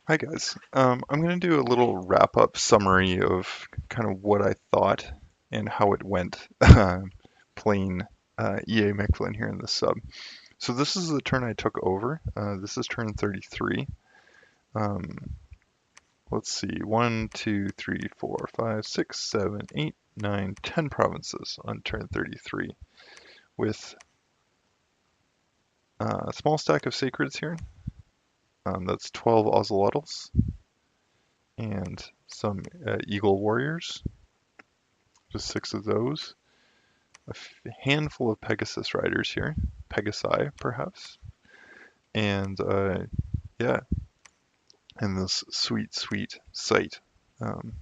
Hi guys. I'm going to do a little wrap-up summary of kind of what I thought and how it went playing EA Mictlan here in the sub. So this is the turn I took over. This is turn 33. Um, let's see, 1, 2, 3, 4, 5, 6, 7, 8, 9, 10 provinces on turn 33 with a small stack of sacreds here. That's 12 Ozelotls and some Eagle Warriors, just 6 of those. Handful of Pegasus riders here, Pegasi perhaps, and yeah, and this sweet, sweet site, um,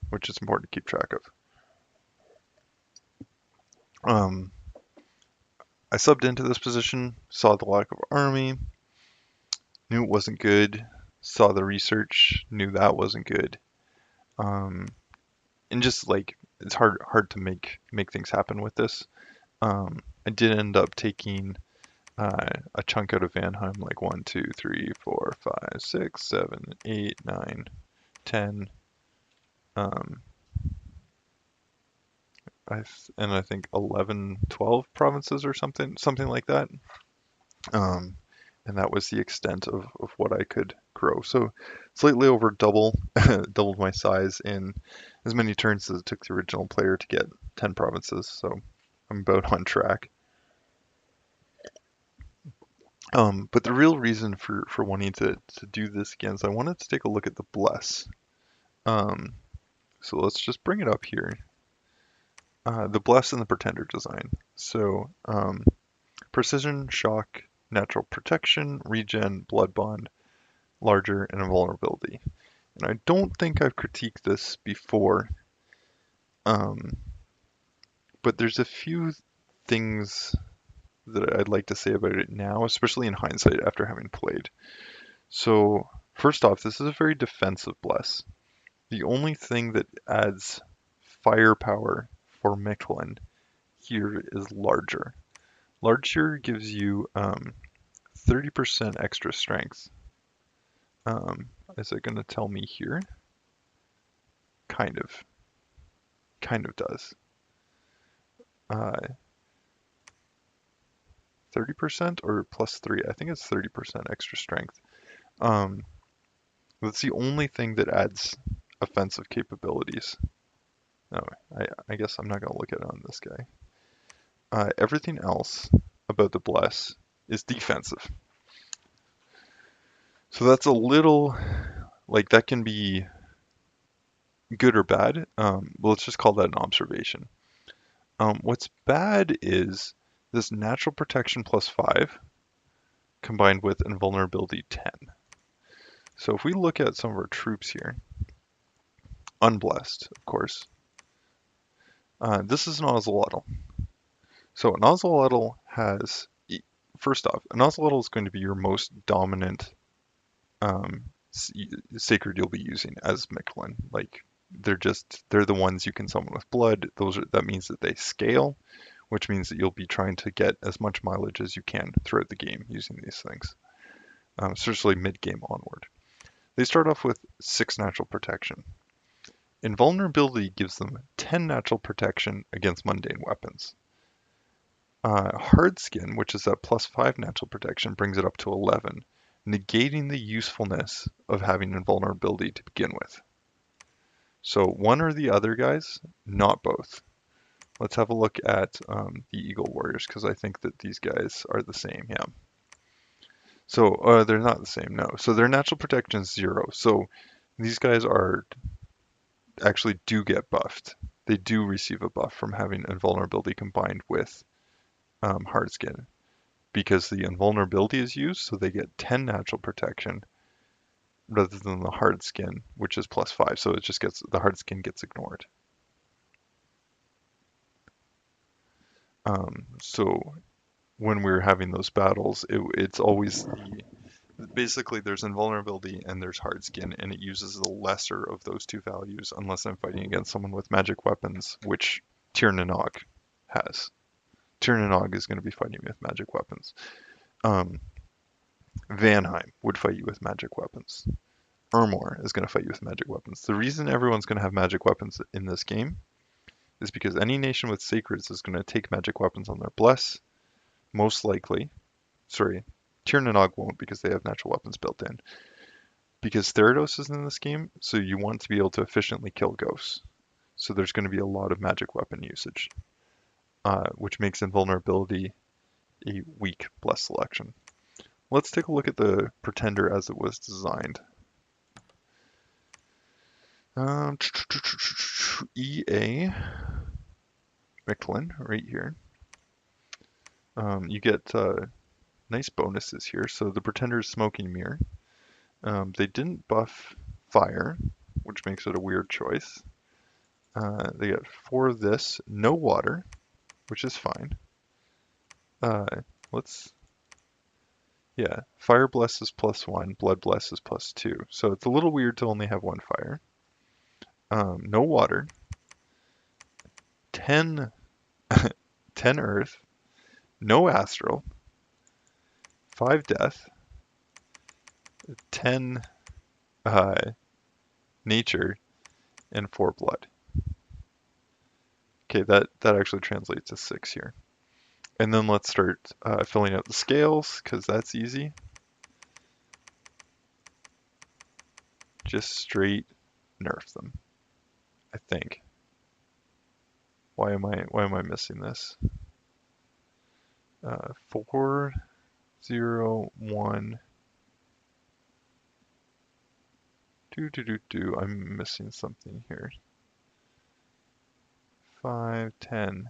which is important to keep track of. Um, I subbed into this position, saw the lack of army, knew it wasn't good, saw the research, knew that wasn't good, um, and just like it's hard to make things happen with this. I did end up taking a chunk out of Vanheim, like 1, 2, 3, 4, 5, 6, 7, 8, 9, 10. Um, and I think 11, 12 provinces or something like that. Um, and that was the extent of what I could grow. So slightly over doubled my size in as many turns as it took the original player to get 10 provinces. So I'm about on track. But the real reason for wanting to do this again is I wanted to take a look at the Bless. Um, so let's just bring it up here. The Bless and the Pretender design. So Precision, Shock, Natural Protection, Regen, Blood Bond, Larger, and Invulnerability. And I don't think I've critiqued this before, um, but there's a few things that I'd like to say about it now, especially in hindsight after having played. So first off, this is a very defensive Bless. The only thing that adds firepower for Mictlan here is Larger. Larger gives you 30% extra strength. Is it going to tell me here? Kind of. Kind of does. 30% or plus 3? I think it's 30% extra strength. Um, that's the only thing that adds offensive capabilities. No, I guess I'm not going to look at it on this guy. Everything else about the Bless is defensive. So that's a little, like, that can be good or bad. Well, let's just call that an observation. What's bad is this natural protection plus 5 combined with invulnerability 10. So if we look at some of our troops here, unblessed, of course, this is an Ozelotl. So an Ozelotl has, first off, an Ozelotl is going to be your most dominant um, sacred you'll be using as Mictlan. Like they're the ones you can summon with blood. That means that they scale, which means that you'll be trying to get as much mileage as you can throughout the game using these things, especially mid-game onward. They start off with 6 natural protection. Invulnerability gives them 10 natural protection against mundane weapons. Hard Skin, which is that plus 5 natural protection, brings it up to 11, negating the usefulness of having invulnerability to begin with. So one or the other, guys, not both. Let's have a look at the Eagle Warriors, because I think that these guys are the same, yeah. So they're not the same, no. So their natural protection is 0. So these guys are actually do get buffed. They do receive a buff from having invulnerability combined with hard skin because the invulnerability is used, so they get 10 natural protection rather than the hard skin, which is plus 5. So it just gets the hard skin gets ignored. So when we're having those battles, it's always basically there's invulnerability and there's hard skin, and it uses the lesser of those two values unless I'm fighting against someone with magic weapons, which Tir Nanog has. Tir Nanog is going to be fighting with magic weapons. Um, Vanheim would fight you with magic weapons. or more is going to fight you with magic weapons. The reason everyone's going to have magic weapons in this game is because any nation with sacreds is going to take magic weapons on their bless, most likely. Sorry, Tirnanog won't because they have natural weapons built in. Because Therados is in this game, so you want to be able to efficiently kill ghosts. So there's going to be a lot of magic weapon usage, which makes invulnerability a weak bless selection. Let's take a look at the Pretender as it was designed. EA Mictlan right here. You get nice bonuses here. So the Pretender's Smoking Mirror. They didn't buff fire, which makes it a weird choice. They get 4 of this, no water, which is fine. Let's, yeah, Fire Bless is +1, Blood Bless is +2. So it's a little weird to only have 1 fire. No water, 10, 10 earth, no astral, 5 death, 10 uh, nature, and 4 blood. Okay, that actually translates to 6 here. And then let's start filling out the scales, because that's easy. Just straight nerf them, I think. Why am I missing this? 4, 0, 1, 2. I'm missing something here. 5, 10,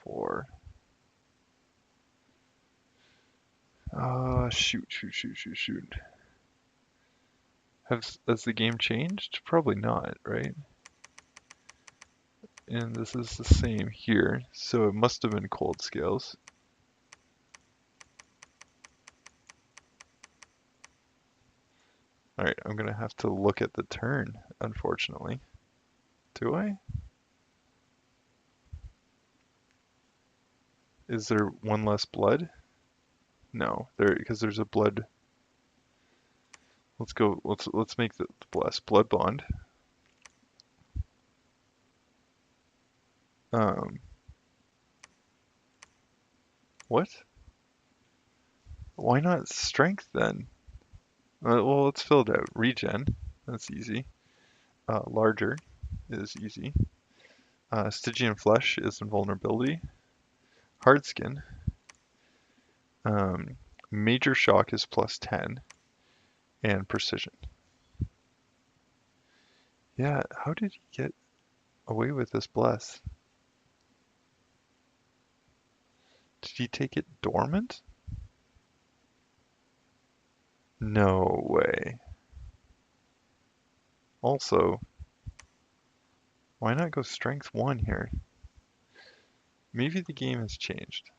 4. Shoot. Has the game changed? Probably not, right? And this is the same here, so it must have been cold scales. Alright, I'm gonna have to look at the turn, unfortunately. Do I? Is there 1 less blood? No, because there's a blood. Let's make the bless blood bond. What? Why not strength then? Well, let's fill it out. Regen, that's easy. Larger is easy. Stygian flesh is invulnerability. Hard skin. Major shock is +10. And precision. Yeah, how did he get away with this bless? Did he take it dormant? No way. Also, why not go strength 1 here? Maybe the game has changed.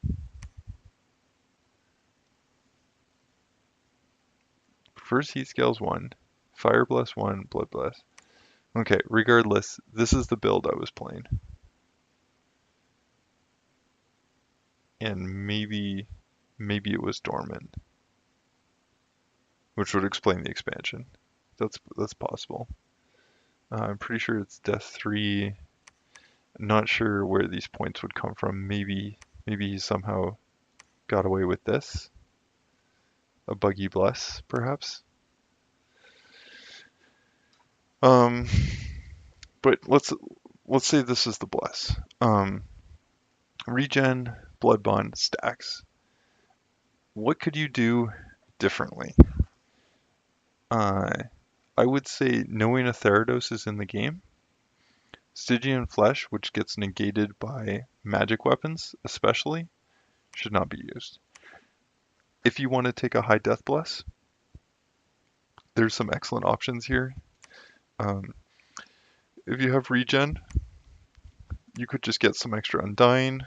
First heat scales 1, fire bless 1, blood bless. Okay, regardless, this is the build I was playing. And maybe it was dormant, which would explain the expansion. That's possible. I'm pretty sure it's death 3. Not sure where these points would come from. Maybe he somehow got away with this. A buggy bless, perhaps. But let's say this is the bless. Regen, blood bond, stacks. What could you do differently? I would say knowing a Therados is in the game. Stygian flesh, which gets negated by magic weapons, especially, should not be used. If you want to take a high death bless, there's some excellent options here. If you have regen, you could just get some extra undying,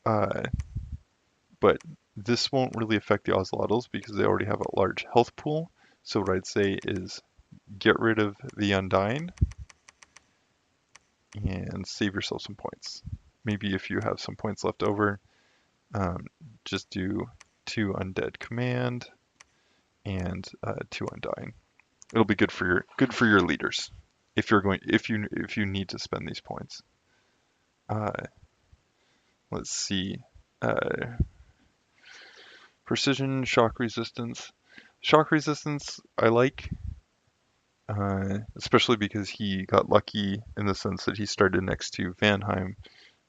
but this won't really affect the Ocelotls because they already have a large health pool. So what I'd say is get rid of the undying and save yourself some points. Maybe if you have some points left over, just do 2 undead command and 2 undying. It'll be good for your leaders if you need to spend these points. Uh, let's see. Uh, Precision, shock resistance. Shock resistance I like, especially because he got lucky in the sense that he started next to Vanheim,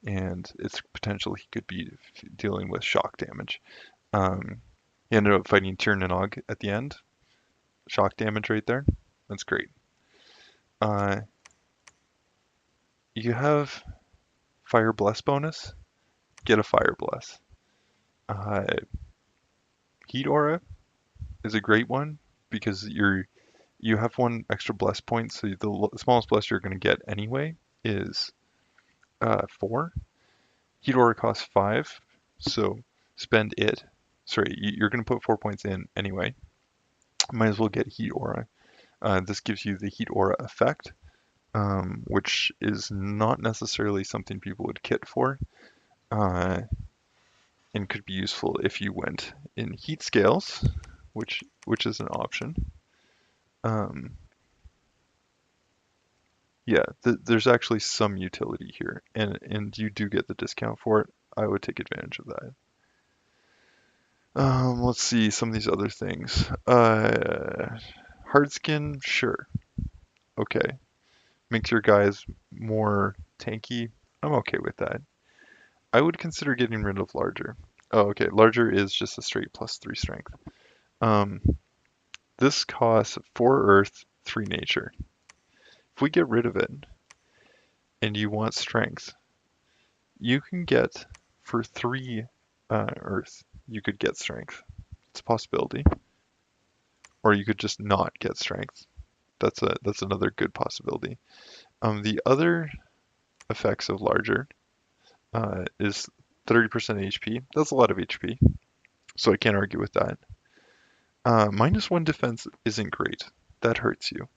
and it's potential he could be dealing with shock damage. Um, he ended up fighting Tirnanog at the end. Shock damage right there. That's great. Uh, you have Fire Bless bonus. Get a Fire Bless. Uh, Heat Aura is a great one because you have one extra bless point, so the smallest bless you're going to get anyway is 4. Heat Aura costs 5, so spend it. Sorry, you're going to put 4 points in anyway. Might as well get Heat Aura. This gives you the Heat Aura effect, which is not necessarily something people would kit for, uh, and could be useful if you went in Heat Scales, which is an option. Um, Yeah, there's actually some utility here, and you do get the discount for it. I would take advantage of that. Let's see some of these other things. Hard skin, sure, okay. Makes your guys more tanky. I'm okay with that. I would consider getting rid of larger. Oh, okay. Larger is just a straight +3 strength. Um, this costs 4 earth, 3 nature. If we get rid of it and you want strength, you can get for 3 earth, you could get strength. It's a possibility. Or you could just not get strength. That's another good possibility. The other effects of larger is 30% HP. That's a lot of HP, so I can't argue with that. -1 defense isn't great. That hurts you.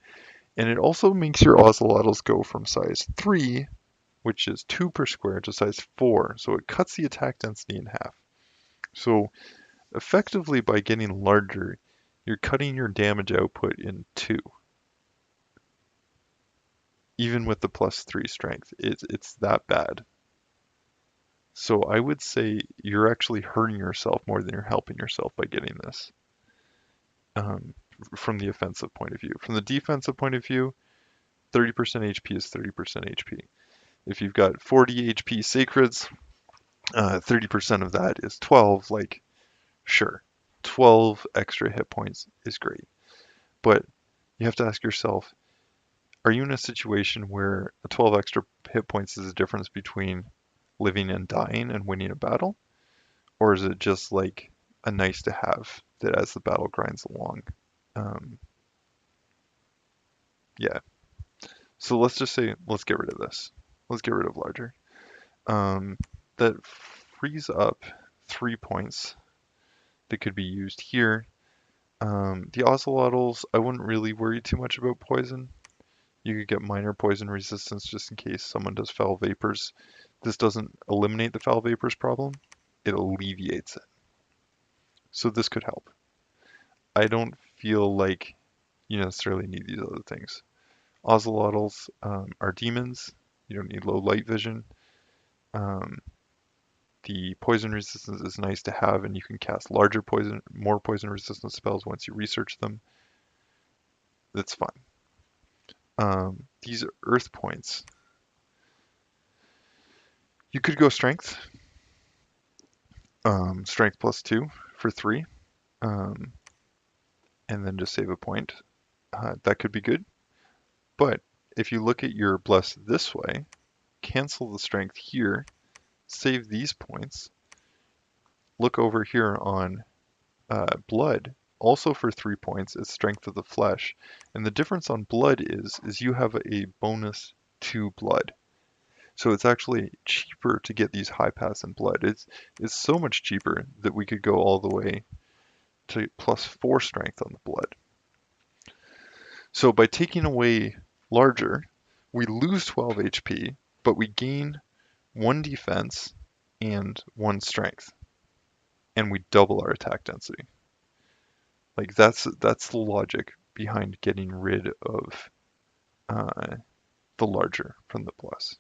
And it also makes your ocelotls go from size 3, which is 2 per square, to size 4. So it cuts the attack density in half. So effectively, by getting larger, you're cutting your damage output in 2. Even with the +3 strength, it's that bad. So I would say you're actually hurting yourself more than you're helping yourself by getting this. Um, from the offensive point of view. From the defensive point of view, 30% HP is 30% HP. If you've got 40 HP sacreds, 30% of that is 12. Like, sure, 12 extra hit points is great. But you have to ask yourself, are you in a situation where a 12 extra hit points is the difference between living and dying and winning a battle? Or is it just like a nice to have that as the battle grinds along? Um, yeah. So let's just say, let's get rid of this. Let's get rid of larger. Um, that frees up 3 points that could be used here. The ocelotls, I wouldn't really worry too much about poison. You could get minor poison resistance just in case someone does foul vapors. This doesn't eliminate the foul vapors problem, it alleviates it. So this could help. I don't feel like you necessarily need these other things. Ocelotls are demons. You don't need low light vision. Um, the poison resistance is nice to have, and you can cast more poison resistant spells once you research them. That's fine. These earth points, you could go strength, strength +2 for 3, um, and then just save a point. That could be good. But if you look at your bless this way, cancel the strength here, save these points, look over here on blood, also for 3 points, it's strength of the flesh. And the difference on blood is you have a bonus to blood. So it's actually cheaper to get these high pass in blood. It's so much cheaper that we could go all the way to +4 strength on the blood. So by taking away larger, we lose 12 HP, but we gain 1 defense and 1 strength, and we double our attack density. Like that's the logic behind getting rid of uh, the larger from the bless.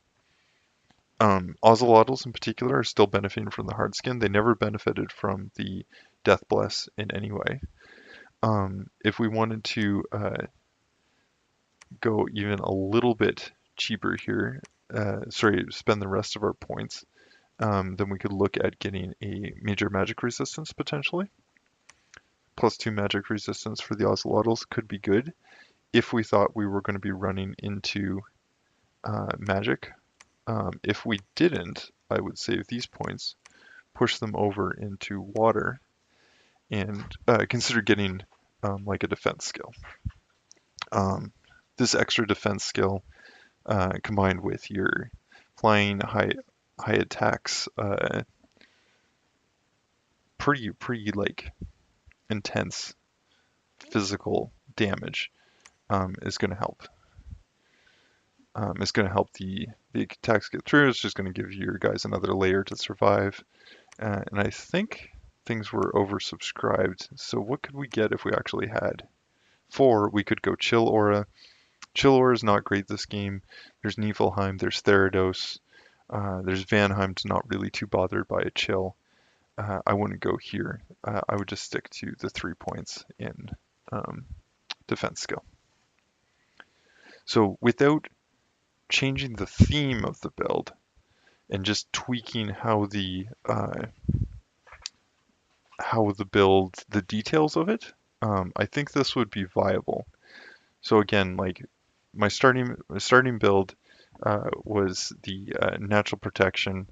Ocelotls in particular are still benefiting from the hard skin. They never benefited from the death bless in any way. If we wanted to go even a little bit cheaper here, sorry, spend the rest of our points, then we could look at getting a major magic resistance potentially. +2 magic resistance for the Ocelotls could be good if we thought we were going to be running into magic. If we didn't, I would save these points, push them over into water, and consider getting like a defense skill. Um, this extra defense skill combined with your flying high attacks, pretty like intense physical damage is going to help. It's going to help the attacks get through. It's just going to give your guys another layer to survive. And I think things were oversubscribed. So what could we get if we actually had 4? We could go Chill Aura. Chill Aura is not great this game. There's Niflheim, there's Therados, there's Vanheim's not really too bothered by a chill. I wouldn't go here. I would just stick to the 3 points in um, defense skill. So without changing the theme of the build and just tweaking how the build, the details of it, I think this would be viable. So again, like my starting build was the natural protection,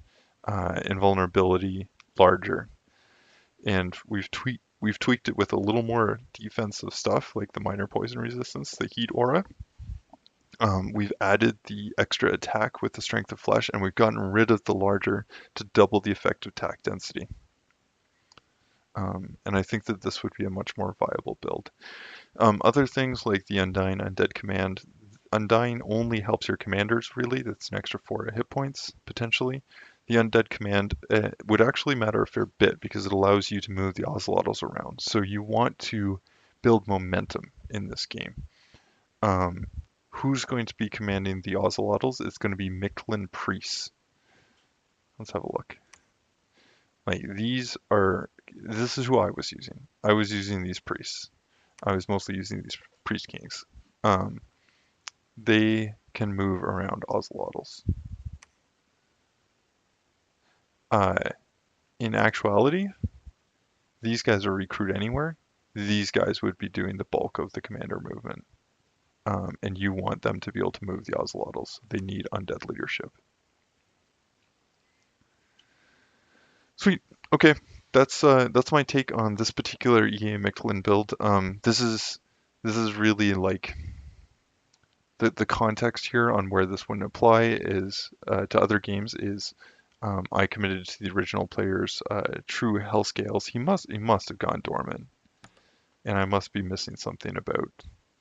invulnerability, larger, and we've tweaked it with a little more defensive stuff like the minor poison resistance, the heat aura. We've added the extra attack with the strength of flesh, and we've gotten rid of the larger to double the effective attack density. And I think that this would be a much more viable build. Other things like the Undying Undead Command. Undying only helps your commanders, really. That's an extra 4 hit points, potentially. The Undead Command would actually matter a fair bit because it allows you to move the Ocelotls around. So you want to build momentum in this game. Who's going to be commanding the Ocelotls? It's going to be Mictlan priests. Let's have a look. Like this is who I was using. I was using these priests. I was mostly using these priest kings. They can move around Ocelotls. In actuality, these guys are recruit anywhere. These guys would be doing the bulk of the commander movement. And you want them to be able to move the Ocelotls. They need undead leadership. Sweet. Okay, that's my take on this particular EA Mictlan build. This is really like the context here on where this wouldn't apply is to other games is I committed to the original player's true hell scales. He must have gone dormant, and I must be missing something about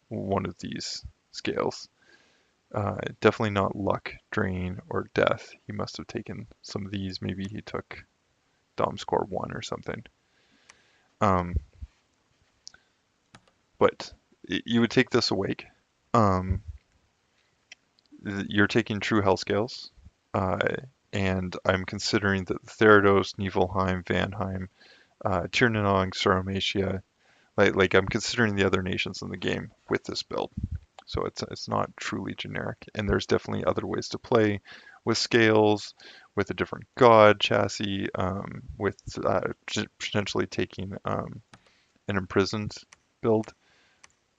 one of these scales. Definitely not luck, drain, or death. He must have taken some of these. Maybe he took Dom score 1 or something. But you would take this awake. You're taking true hell scales, and I'm considering that Therados, Niflheim, Vanheim, Tirnanong, Sauramacia, like I'm considering the other nations in the game with this build. So it's not truly generic, and there's definitely other ways to play with scales, with a different god chassis, with potentially taking an imprisoned build,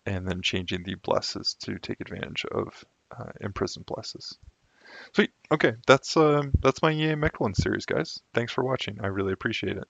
and then changing the blesses to take advantage of imprisoned blesses. Sweet. Okay, that's my EA Mictlan series, guys. Thanks for watching. I really appreciate it.